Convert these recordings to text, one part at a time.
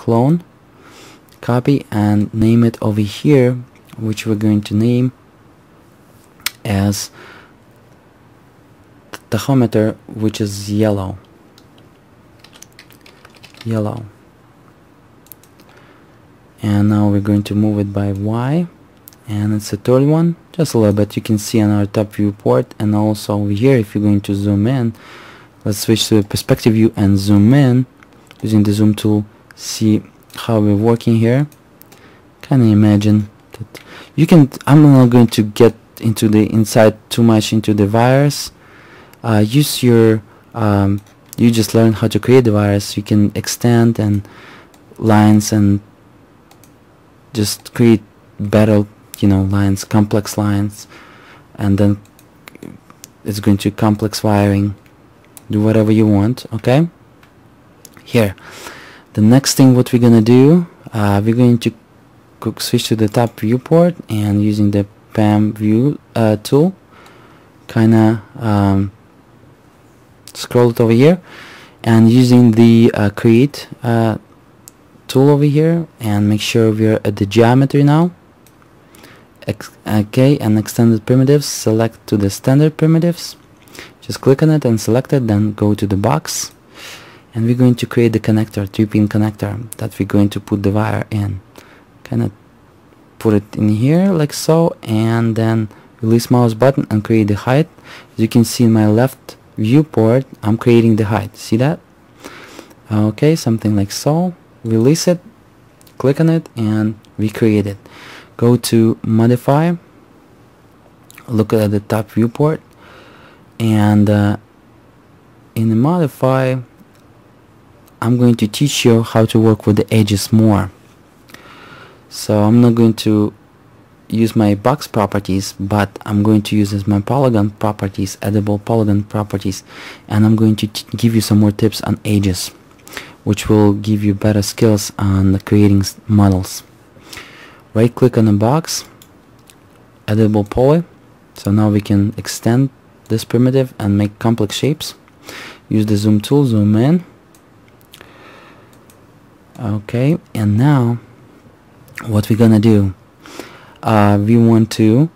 clone, copy, and name it over here, which we're going to name as tachometer, which is yellow. And now we're going to move it by Y, and it's the third one, just a little bit. You can see on our top viewport, and also over here if you're going to zoom in, let's switch to a perspective view and zoom in using the zoom tool. See how we're working here. Kind of imagine that you can, I'm not going to get into the inside too much into the virus. Use your you just learn how to create the virus. You can extend and lines and just create better, lines, complex lines, and then it's going to complex wiring. Do whatever you want. Okay, here the next thing what we're gonna do, we're going to switch to the top viewport, and using the PAM view tool, kinda scroll it over here, and using the create tool over here, and make sure we're at the geometry now. Okay, and extended primitives, select to the standard primitives, just click on it and select it, then go to the box, and we're going to create the connector, 3-pin connector that we're going to put the wire in. Kind of put it in here like so, and then release mouse button and create the height. As you can see in my left viewport, I'm creating the height. See that? Okay, something like so. Release it, click on it, and recreate it. Go to modify, look at the top viewport, and in the modify, I'm going to teach you how to work with the edges more. So I'm not going to use my box properties, but I'm going to use as my polygon properties, editable polygon properties, and I'm going to give you some more tips on edges, which will give you better skills on creating models. Right click on the box, editable poly, so now we can extend this primitive and make complex shapes. Use the zoom tool, zoom in. Okay, and now what we're gonna do, we want to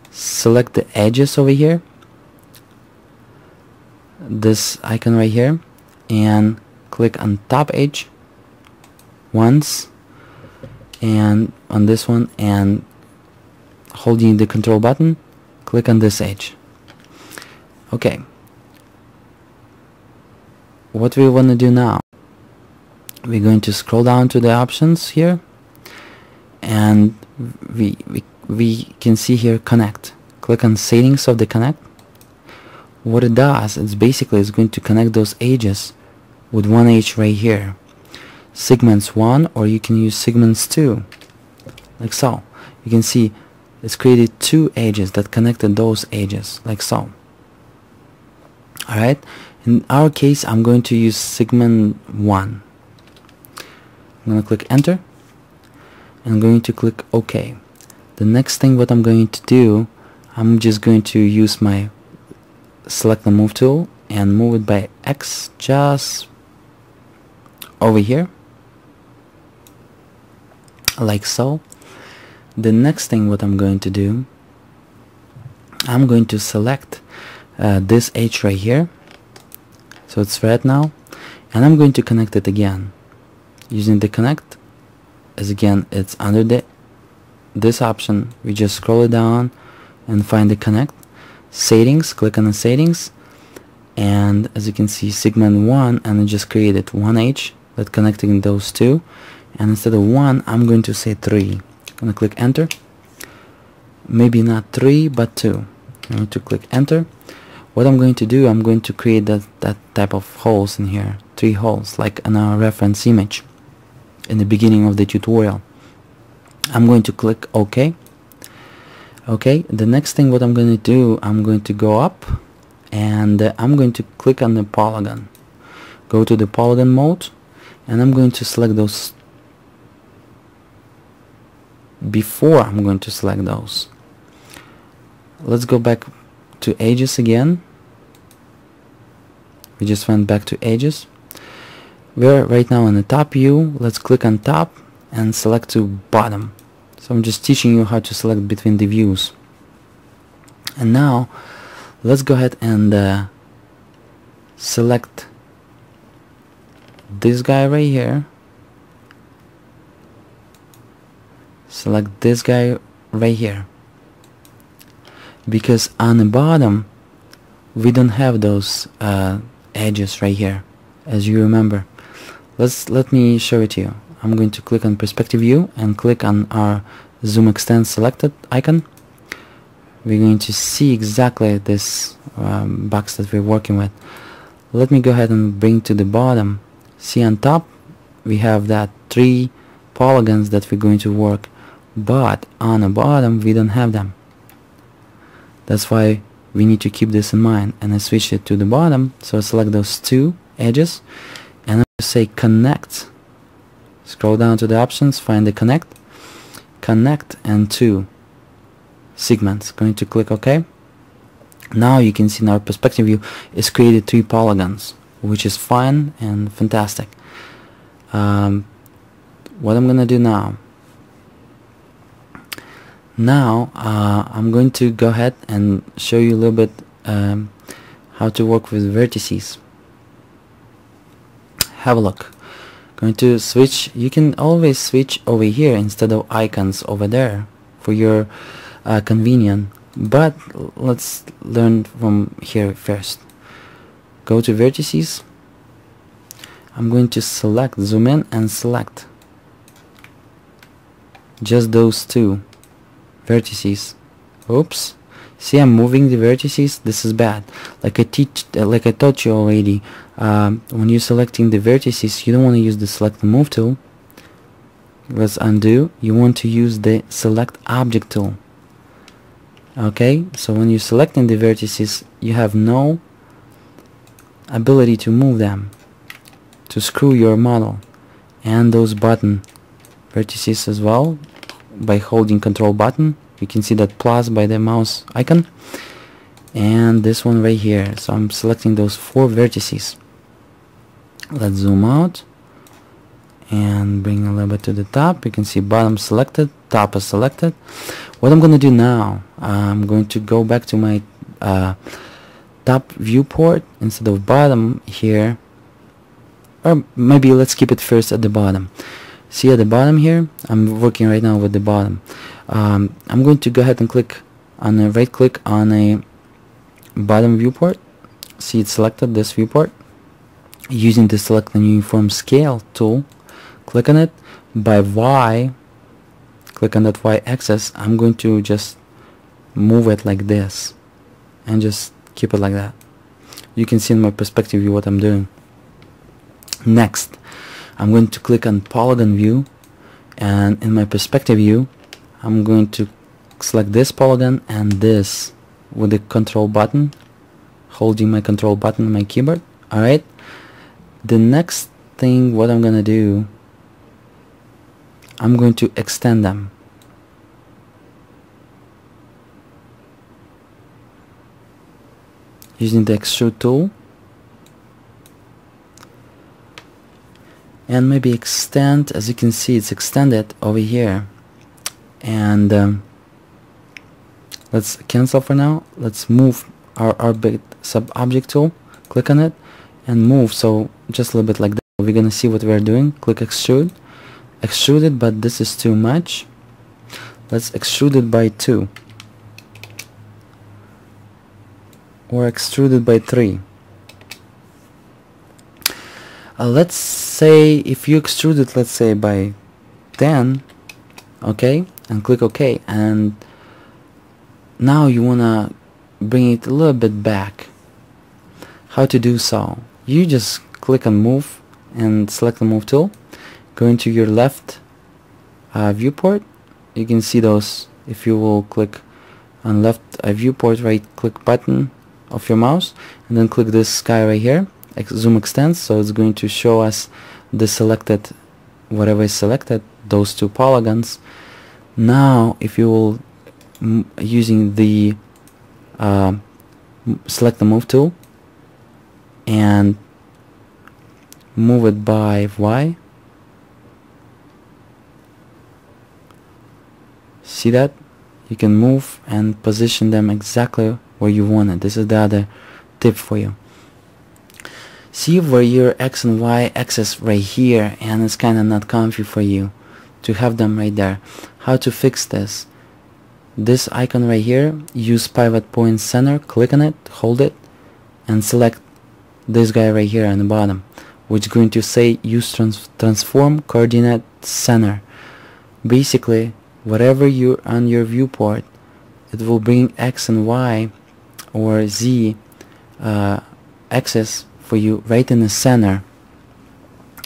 select the edges over here, this icon right here, and click on top edge once, and on this one, and holding the control button, click on this edge. Okay, what we want to do now, we're going to scroll down to the options here, and we can see here connect. Click on settings of the connect. What it does, it's basically it's going to connect those edges with one edge right here, segments 1, or you can use segments 2, like so. You can see it's created 2 edges that connected those edges, like so. Alright, in our case I'm going to use segment 1. I'm going to click enter, and I'm going to click OK. The next thing what I'm going to do, I'm just going to use my select the move tool and move it by X just over here, like so. The next thing what I'm going to do, I'm going to select this edge right here, so it's red now, and I'm going to connect it again using the connect. As again, it's under this option, we just scroll it down and find the connect. Settings, click on the settings, and as you can see, segment 1, and I just created 1 edge that connecting those 2, and instead of 1 I'm going to say 3. I'm going to click enter. Maybe not 3 but 2. I'm going to click enter. What I'm going to do, I'm going to create that type of holes in here, 3 holes like in our reference image in the beginning of the tutorial. I'm going to click OK. Okay, the next thing what I'm going to do, I'm going to go up, and I'm going to click on the polygon. Go to the polygon mode, and I'm going to select those. Before I'm going to select those, let's go back to edges again. We just went back to edges. We're right now on the top view. Let's click on top and select to bottom. So I'm just teaching you how to select between the views. And now let's go ahead and select this guy right here. Select this guy right here, because on the bottom we don't have those edges right here, as you remember. Let me show it to you. I'm going to click on perspective view and click on our zoom extend selected icon. We're going to see exactly this box that we're working with. Let me go ahead and bring to the bottom. See, on top we have that 3 polygons that we're going to work, but on the bottom we don't have them. That's why we need to keep this in mind, and I switch it to the bottom. So I select those 2 edges and I say connect. Scroll down to the options, find the connect and 2 segments. Going to click OK. Now you can see in our perspective view it's created 3 polygons, which is fine and fantastic. What I'm gonna do now, I'm going to go ahead and show you a little bit how to work with vertices. Have a look. Going to switch. You can always switch over here instead of icons over there for your convenience, but let's learn from here first. Go to vertices. I'm going to select, zoom in and select just those 2 vertices. Oops, see, I'm moving the vertices. This is bad. Like I taught you already, when you're selecting the vertices, you don't want to use the select and move tool. Let's undo. You want to use the select object tool. Okay, so when you're selecting the vertices, you have no ability to move them, to screw your model, and those button vertices as well. By holding control button, you can see that plus by the mouse icon, and this one right here. So I'm selecting those 4 vertices. Let's zoom out and bring a little bit to the top. You can see bottom selected, top is selected. What I'm going to do now, I'm going to go back to my top viewport instead of bottom here, or maybe let's keep it first at the bottom. See, at the bottom here, I'm working right now with the bottom. I'm going to go ahead and click on a right click on a bottom viewport. See, it's selected, this viewport. Using the select and uniform scale tool, click on it. By Y, click on that Y axis. I'm going to just move it like this and just keep it like that. You can see in my perspective view what I'm doing. Next, I'm going to click on polygon view, and in my perspective view I'm going to select this polygon and this with the control button, holding my control button on my keyboard. Alright, the next thing what I'm gonna do, I'm going to extend them. Using the extrude tool, and maybe extend. As you can see, it's extended over here, and let's cancel for now. Let's move our sub-object tool, click on it and move. So just a little bit like that. We're gonna see what we're doing. Click extrude, extrude it, but this is too much. Let's extrude it by 2, or extrude it by 3. Let's say if you extrude it, let's say by 10, okay, and click OK, and now you wanna bring it a little bit back. How to do so? You just click on move and select the move tool, go into your left viewport. You can see those. If you will click on left viewport, right click button of your mouse and then click this guy right here, zoom extends, so it's going to show us the selected, whatever is selected, those 2 polygons. Now if you will using the select the move tool and move it by Y. See that? You can move and position them exactly where you want it. This is the other tip for you. See where your X and Y axis right here, and it's kind of not comfy for you to have them right there. How to fix this? This icon right here, use pivot point center, click on it, hold it, and select this guy right here on the bottom, which is going to say use transform coordinate center. Basically, whatever you're on your viewport, it will bring X and Y or Z axis for you right in the center,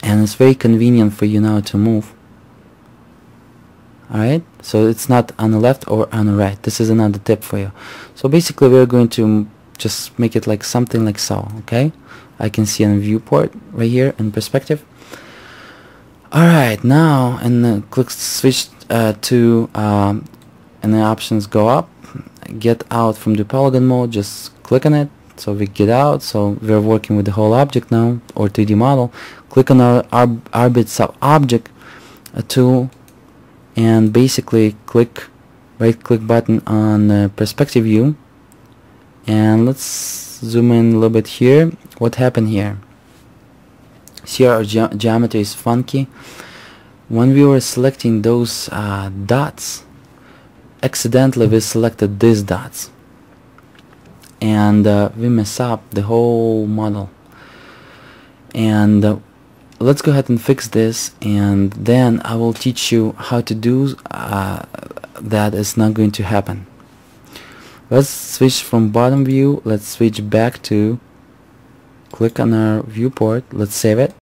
and it's very convenient for you now to move. Alright, so it's not on the left or on the right. This is another tip for you. So basically we're going to just make it like something like so. Okay, I can see on viewport right here in perspective. Alright, now and click switch to and the options go up, get out from the polygon mode, just click on it. So we get out, so we're working with the whole object now, or 3D model. Click on our orbit sub object tool, and basically right click button on perspective view, and let's zoom in a little bit here. What happened here? See, our geometry is funky. When we were selecting those dots, accidentally we selected these dots, and we mess up the whole model. And let's go ahead and fix this, and then I will teach you how to do that. It's not going to happen. Let's switch from bottom view. Let's switch back to click on our viewport. Let's save it.